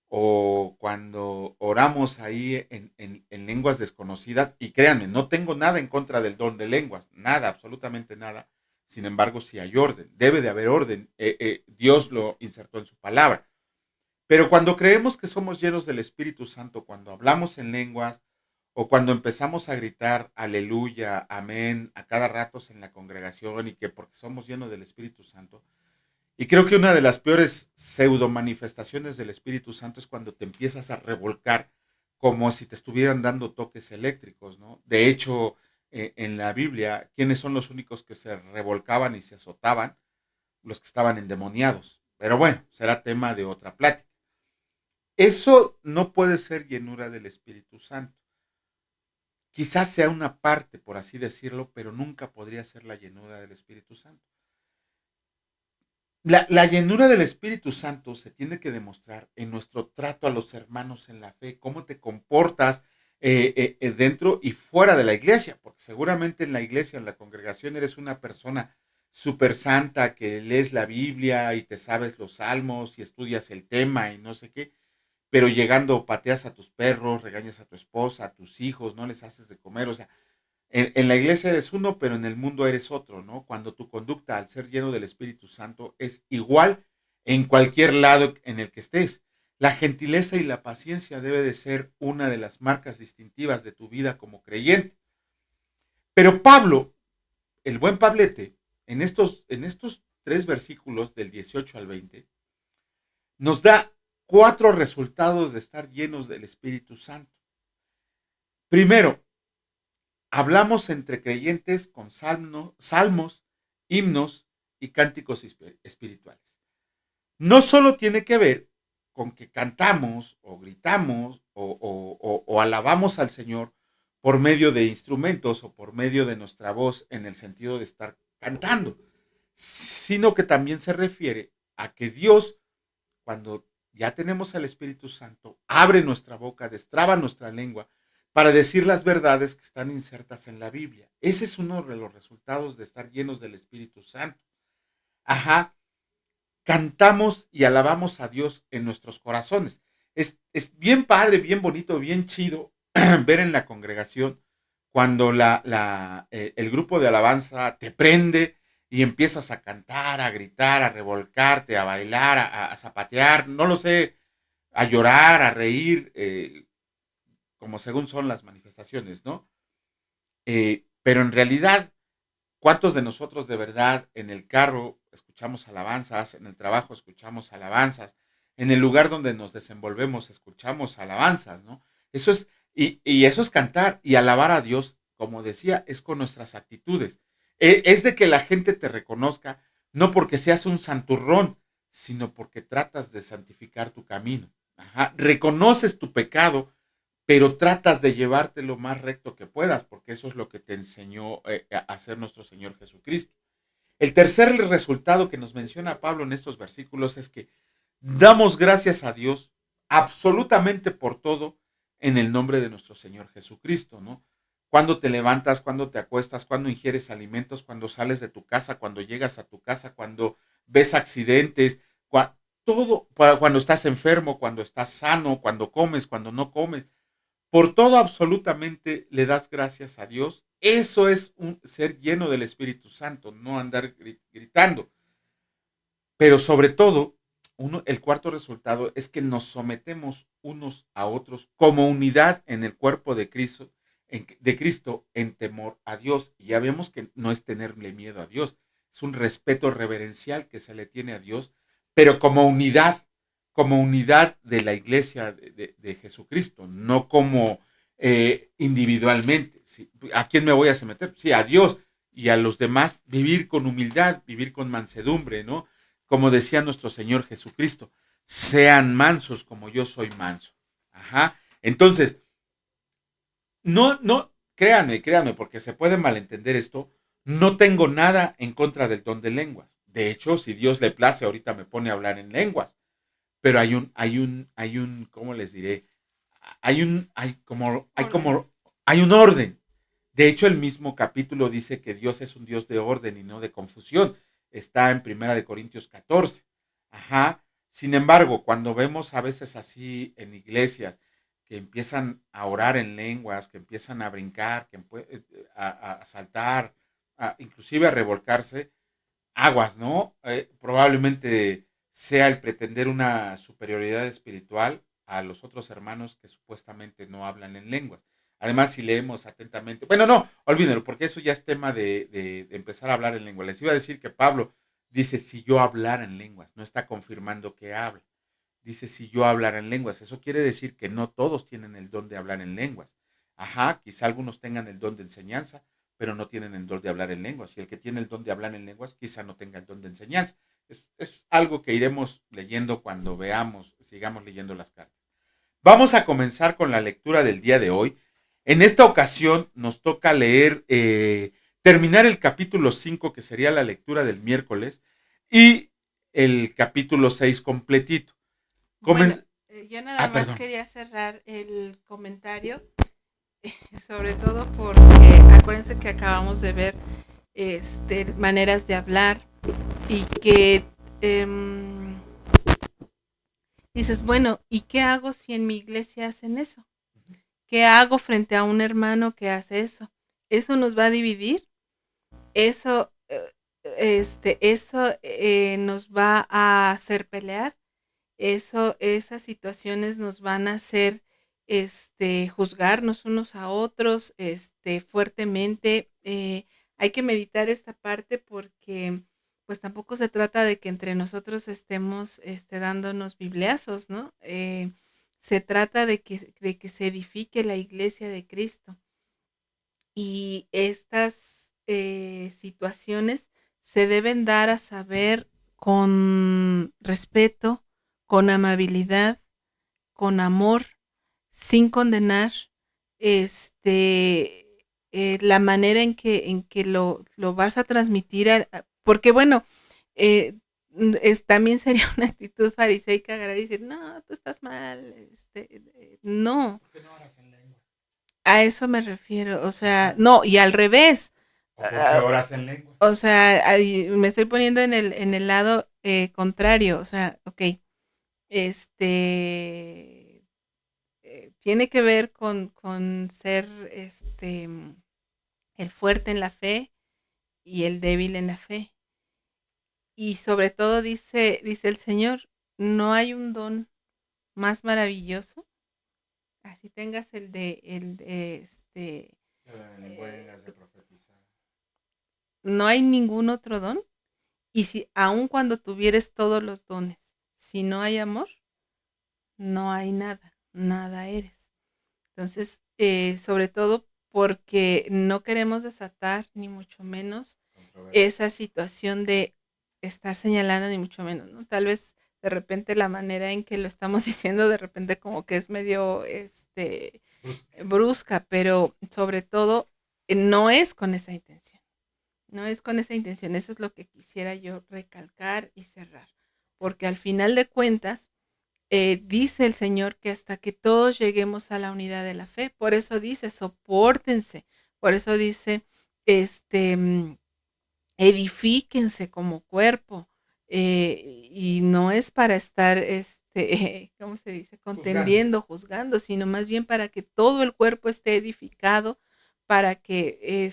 o cuando oramos ahí en lenguas desconocidas, y créanme, no tengo nada en contra del don de lenguas, nada, absolutamente nada. Sin embargo, si hay orden, debe de haber orden. Dios lo insertó en su palabra. Pero cuando creemos que somos llenos del Espíritu Santo, cuando hablamos en lenguas o cuando empezamos a gritar aleluya, amén, a cada rato en la congregación y que porque somos llenos del Espíritu Santo, y creo que una de las peores pseudo manifestaciones del Espíritu Santo es cuando te empiezas a revolcar como si te estuvieran dando toques eléctricos, ¿no? De hecho, en la Biblia, ¿quiénes son los únicos que se revolcaban y se azotaban? Los que estaban endemoniados. Pero bueno, será tema de otra plática. Eso no puede ser llenura del Espíritu Santo. Quizás sea una parte, por así decirlo, pero nunca podría ser la llenura del Espíritu Santo. La llenura del Espíritu Santo se tiene que demostrar en nuestro trato a los hermanos en la fe, cómo te comportas dentro y fuera de la iglesia, porque seguramente en la iglesia, en la congregación, eres una persona súper santa que lees la Biblia y te sabes los salmos y estudias el tema y no sé qué, pero llegando pateas a tus perros, regañas a tu esposa, a tus hijos, no les haces de comer, o sea, en la iglesia eres uno, pero en el mundo eres otro, ¿no? Cuando tu conducta al ser lleno del Espíritu Santo es igual en cualquier lado en el que estés. La gentileza y la paciencia debe de ser una de las marcas distintivas de tu vida como creyente. Pero Pablo, el buen Pablete, en estos 3 versículos del 18 al 20, nos da 4 resultados de estar llenos del Espíritu Santo. Primero, hablamos entre creyentes con salmos, himnos y cánticos espirituales. No solo tiene que ver con que cantamos o gritamos o alabamos al Señor por medio de instrumentos o por medio de nuestra voz en el sentido de estar cantando, sino que también se refiere a que Dios, cuando ya tenemos al Espíritu Santo, abre nuestra boca, destraba nuestra lengua para decir las verdades que están insertas en la Biblia. Ese es uno de los resultados de estar llenos del Espíritu Santo. Ajá, cantamos y alabamos a Dios en nuestros corazones. Es bien padre, bien bonito, bien chido ver en la congregación cuando el grupo de alabanza te prende y empiezas a cantar, a gritar, a revolcarte, a bailar, a zapatear, no lo sé, a llorar, a reír, como según son las manifestaciones, ¿no? Pero en realidad, ¿cuántos de nosotros de verdad en el carro escuchamos alabanzas, en el trabajo escuchamos alabanzas, en el lugar donde nos desenvolvemos escuchamos alabanzas, ¿no? Eso es, y eso es cantar y alabar a Dios, como decía, es con nuestras actitudes. Es de que la gente te reconozca, no porque seas un santurrón, sino porque tratas de santificar tu camino. Ajá. Reconoces tu pecado, pero tratas de llevarte lo más recto que puedas, porque eso es lo que te enseñó a hacer nuestro Señor Jesucristo. El tercer resultado que nos menciona Pablo en estos versículos es que damos gracias a Dios absolutamente por todo en el nombre de nuestro Señor Jesucristo, ¿no? Cuando te levantas, cuando te acuestas, cuando ingieres alimentos, cuando sales de tu casa, cuando llegas a tu casa, cuando ves accidentes, todo, cuando estás enfermo, cuando estás sano, cuando comes, cuando no comes, por todo absolutamente le das gracias a Dios. Eso es un ser lleno del Espíritu Santo, no andar gritando. Pero sobre todo, el cuarto resultado es que nos sometemos unos a otros como unidad en el cuerpo de Cristo en temor a Dios. Y ya vemos que no es tenerle miedo a Dios, es un respeto reverencial que se le tiene a Dios, pero como unidad de la iglesia de Jesucristo, no como individualmente. ¿Sí? ¿A quién me voy a someter? Sí, a Dios, y a los demás vivir con humildad, vivir con mansedumbre, ¿no? Como decía nuestro Señor Jesucristo, sean mansos como yo soy manso. Ajá. Entonces, no, créanme, porque se puede malentender esto. No tengo nada en contra del don de lenguas. De hecho, si Dios le place, ahorita me pone a hablar en lenguas. Pero ¿cómo les diré? Hay un orden. De hecho, el mismo capítulo dice que Dios es un Dios de orden y no de confusión. Está en Primera de Corintios 14. Ajá. Sin embargo, cuando vemos a veces así en iglesias que empiezan a orar en lenguas, que empiezan a brincar, a saltar, inclusive a revolcarse, aguas, ¿no? Probablemente sea el pretender una superioridad espiritual a los otros hermanos que supuestamente no hablan en lenguas. Además, si leemos atentamente, bueno, no, olvídenlo, porque eso ya es tema de empezar a hablar en lengua. Les iba a decir que Pablo dice, si yo hablara en lenguas, no está confirmando que habla. Dice, si yo hablara en lenguas, eso quiere decir que no todos tienen el don de hablar en lenguas. Ajá, quizá algunos tengan el don de enseñanza, pero no tienen el don de hablar en lenguas. Y el que tiene el don de hablar en lenguas, quizá no tenga el don de enseñanza. Es algo que iremos leyendo cuando sigamos leyendo las cartas. Vamos a comenzar con la lectura del día de hoy. En esta ocasión nos toca leer, terminar el capítulo 5, que sería la lectura del miércoles, y el capítulo 6 completito. Bueno, yo nada más Perdón. quería cerrar el comentario, sobre todo porque acuérdense que acabamos de ver maneras de hablar y que dices, bueno, ¿y qué hago si en mi iglesia hacen eso? ¿Qué hago frente a un hermano que hace eso? ¿Eso nos va a dividir? ¿Eso, nos va a hacer pelear? Esas situaciones nos van a hacer juzgarnos unos a otros fuertemente. Hay que meditar esta parte porque pues tampoco se trata de que entre nosotros estemos dándonos bibliazos, ¿no? Se trata de que se edifique la iglesia de Cristo. Y estas situaciones se deben dar a saber con respeto, con amabilidad, con amor, sin condenar, la manera en que lo vas a transmitir, porque bueno, también sería una actitud fariseica agarrar y decir, no, tú estás mal, no. ¿Por qué no oras en lengua? A eso me refiero, o sea, Ajá. no, y al revés. ¿O por qué oras en lengua? O sea, ahí me estoy poniendo en el lado contrario, o sea, ok, tiene que ver con ser el fuerte en la fe y el débil en la fe. Y sobre todo dice el Señor, no hay un don más maravilloso, así tengas Hablar en lenguas, de profetizar. no hay ningún otro don. Y si aun cuando tuvieres todos los dones, si no hay amor, no hay nada, nada eres. Entonces, sobre todo porque no queremos desatar, ni mucho menos, esa situación de estar señalando, ni mucho menos, ¿no? Tal vez de repente la manera en que lo estamos diciendo, de repente como que es medio brusca, pero sobre todo no es con esa intención. No es con esa intención, eso es lo que quisiera yo recalcar y cerrar, porque al final de cuentas, dice el Señor que hasta que todos lleguemos a la unidad de la fe, por eso dice, sopórtense, por eso dice, edifíquense como cuerpo, y no es para estar, ¿cómo se dice? Contendiendo, juzgando, sino más bien para que todo el cuerpo esté edificado, para que,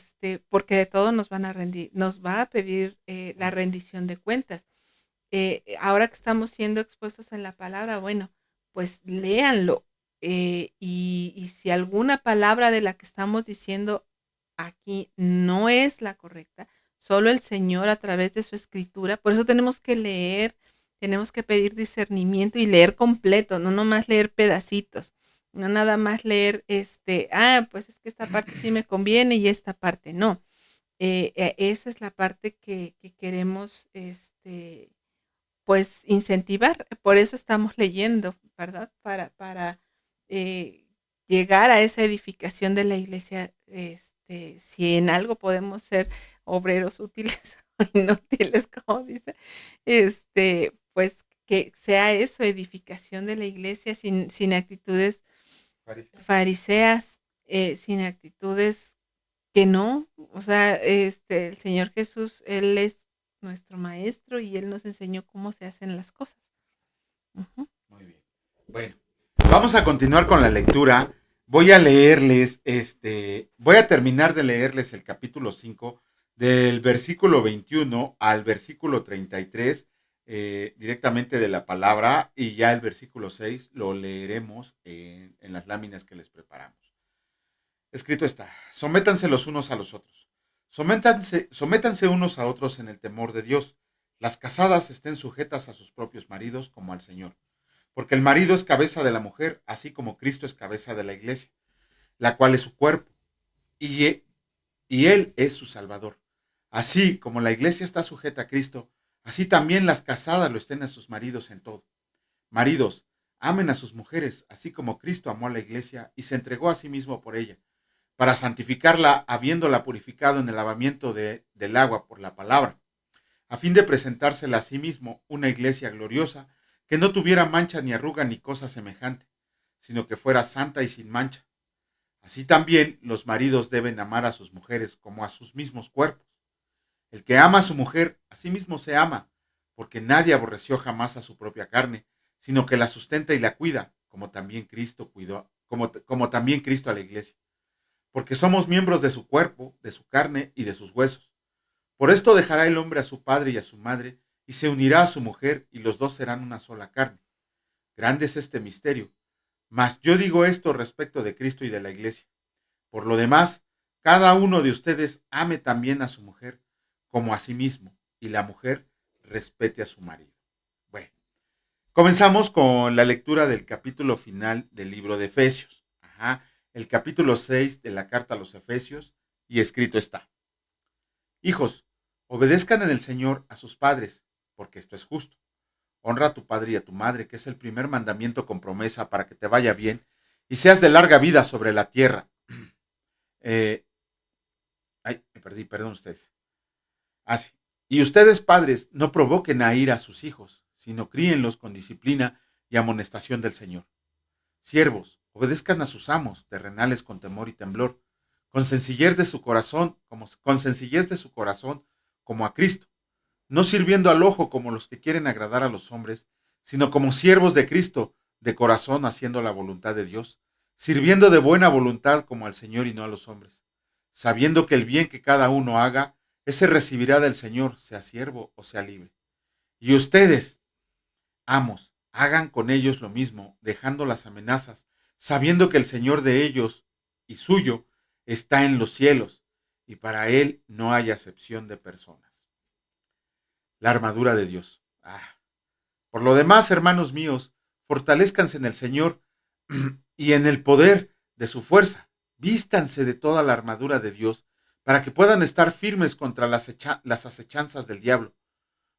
porque de todo nos van a rendir, nos va a pedir la rendición de cuentas. ahora que estamos siendo expuestos en la palabra, bueno, pues léanlo. Y si alguna palabra de la que estamos diciendo aquí no es la correcta, solo el Señor a través de su escritura, por eso tenemos que leer, tenemos que pedir discernimiento y leer completo, no nomás leer pedacitos, no nada más leer pues es que esta parte sí me conviene y esta parte no. Esa es la parte que queremos, pues incentivar. Por eso estamos leyendo, ¿verdad? Para eh, llegar a esa edificación de la iglesia, si en algo podemos ser obreros útiles o inútiles, como dice, pues que sea eso, edificación de la iglesia sin actitudes Fariseo. fariseas, sin actitudes que no, o sea, el Señor Jesús, Él es nuestro maestro y Él nos enseñó cómo se hacen las cosas. Ujú. Muy bien. Bueno, vamos a continuar con la lectura. Voy a leerles, voy a terminar de leerles el capítulo 5 del versículo 21 al versículo 33, directamente de la palabra, y ya el versículo 6 lo leeremos en las láminas que les preparamos. Escrito está: sométanse los unos a los otros. Sométanse unos a otros en el temor de Dios. Las casadas estén sujetas a sus propios maridos como al Señor. Porque el marido es cabeza de la mujer, así como Cristo es cabeza de la iglesia, la cual es su cuerpo, y, y Él es su Salvador. Así como la iglesia está sujeta a Cristo, así también las casadas lo estén a sus maridos en todo. Maridos, amen a sus mujeres, así como Cristo amó a la iglesia y se entregó a sí mismo por ella, para santificarla, habiéndola purificado en el lavamiento del agua por la palabra, a fin de presentársela a sí mismo una iglesia gloriosa, que no tuviera mancha ni arruga ni cosa semejante, sino que fuera santa y sin mancha. Así también los maridos deben amar a sus mujeres como a sus mismos cuerpos. El que ama a su mujer, a sí mismo se ama, porque nadie aborreció jamás a su propia carne, sino que la sustenta y la cuida, como también Cristo cuidó, como también Cristo a la iglesia, porque somos miembros de su cuerpo, de su carne y de sus huesos. Por esto dejará el hombre a su padre y a su madre, y se unirá a su mujer, y los dos serán una sola carne. Grande es este misterio, mas yo digo esto respecto de Cristo y de la iglesia. Por lo demás, cada uno de ustedes ame también a su mujer como a sí mismo, y la mujer respete a su marido. Bueno, comenzamos con la lectura del capítulo final del libro de Efesios. El capítulo 6 de la carta a los Efesios, y escrito está: hijos, obedezcan en el Señor a sus padres, porque esto es justo. Honra a tu padre y a tu madre, que es el primer mandamiento con promesa para que te vaya bien y seas de larga vida sobre la tierra. Eh, Me perdí, perdón ustedes. Así. Y ustedes, padres, no provoquen a ira a sus hijos, sino críenlos con disciplina y amonestación del Señor. Siervos, obedezcan a sus amos terrenales con temor y temblor, con sencillez de su corazón, como a Cristo, no sirviendo al ojo como los que quieren agradar a los hombres, sino como siervos de Cristo, de corazón haciendo la voluntad de Dios, sirviendo de buena voluntad como al Señor y no a los hombres, sabiendo que el bien que cada uno haga, ese recibirá del Señor, sea siervo o sea libre. Y ustedes, amos, hagan con ellos lo mismo, dejando las amenazas, sabiendo que el Señor de ellos y suyo está en los cielos, y para Él no hay acepción de personas. La armadura de Dios. Por lo demás, hermanos míos, fortalezcanse en el Señor y en el poder de su fuerza. Vístanse de toda la armadura de Dios para que puedan estar firmes contra las acechanzas del diablo,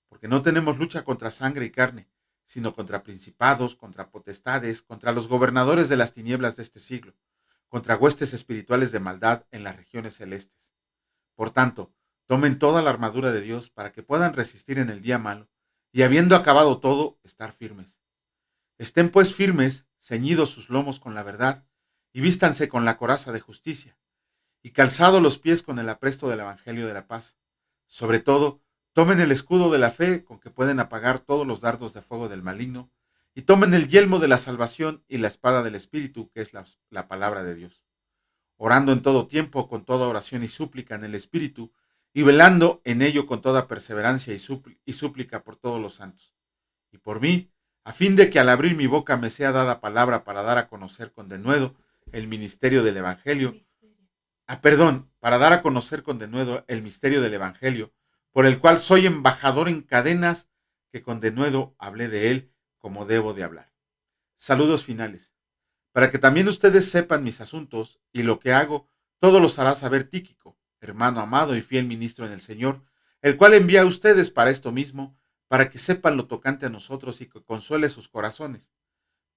porque no tenemos lucha contra sangre y carne, sino contra principados, contra potestades, contra los gobernadores de las tinieblas de este siglo, contra huestes espirituales de maldad en las regiones celestes. Por tanto, tomen toda la armadura de Dios para que puedan resistir en el día malo, y habiendo acabado todo, estar firmes. Estén pues firmes, ceñidos sus lomos con la verdad, y vístanse con la coraza de justicia, y calzados los pies con el apresto del evangelio de la paz. Sobre todo, tomen el escudo de la fe con que pueden apagar todos los dardos de fuego del maligno, y tomen el yelmo de la salvación y la espada del Espíritu, que es la palabra de Dios, orando en todo tiempo con toda oración y súplica en el Espíritu, y velando en ello con toda perseverancia y súplica por todos los santos. Y por mí, a fin de que al abrir mi boca me sea dada palabra para dar a conocer con denuedo el ministerio del Evangelio. Para dar a conocer con denuedo el misterio del Evangelio, por el cual soy embajador en cadenas, que con denuedo hablé de él como debo de hablar. Saludos finales. Para que también ustedes sepan mis asuntos y lo que hago, todo los hará saber Tíquico, hermano amado y fiel ministro en el Señor, el cual envía a ustedes para esto mismo, para que sepan lo tocante a nosotros y que consuele sus corazones.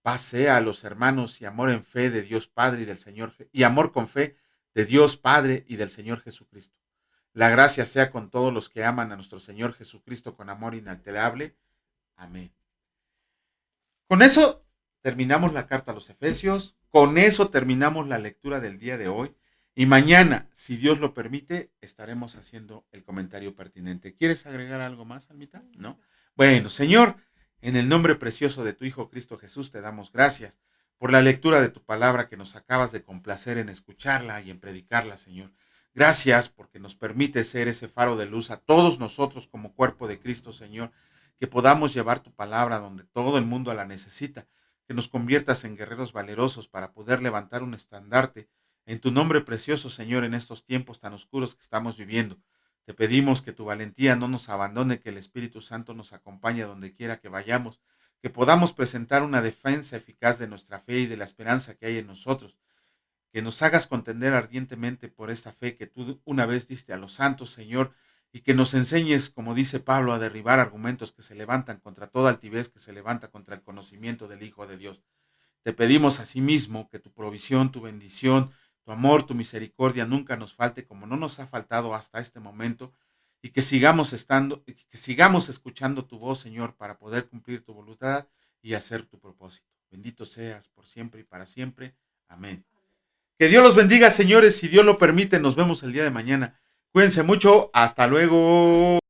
Paz sea a los hermanos y amor en fe de Dios Padre y del Señor, y amor con fe de Dios Padre y del Señor Jesucristo. La gracia sea con todos los que aman a nuestro Señor Jesucristo con amor inalterable. Amén. Con eso terminamos la carta a los Efesios, con eso terminamos la lectura del día de hoy, y mañana, si Dios lo permite, estaremos haciendo el comentario pertinente. ¿Quieres agregar algo más, Almita? ¿No? Bueno, Señor, en el nombre precioso de tu Hijo Cristo Jesús, te damos gracias por la lectura de tu palabra, que nos acabas de complacer en escucharla y en predicarla, Señor. Gracias porque nos permite ser ese faro de luz a todos nosotros como cuerpo de Cristo, Señor, que podamos llevar tu palabra donde todo el mundo la necesita, que nos conviertas en guerreros valerosos para poder levantar un estandarte en tu nombre precioso, Señor, en estos tiempos tan oscuros que estamos viviendo. Te pedimos que tu valentía no nos abandone, que el Espíritu Santo nos acompañe donde quiera que vayamos, que podamos presentar una defensa eficaz de nuestra fe y de la esperanza que hay en nosotros, que nos hagas contender ardientemente por esta fe que tú una vez diste a los santos, Señor, y que nos enseñes, como dice Pablo, a derribar argumentos que se levantan contra toda altivez que se levanta contra el conocimiento del Hijo de Dios. Te pedimos asimismo que tu provisión, tu bendición, tu amor, tu misericordia nunca nos falte, como no nos ha faltado hasta este momento, y que sigamos escuchando tu voz, Señor, para poder cumplir tu voluntad y hacer tu propósito. Bendito seas por siempre y para siempre. Amén. Que Dios los bendiga, señores. Si Dios lo permite, nos vemos el día de mañana. Cuídense mucho. Hasta luego.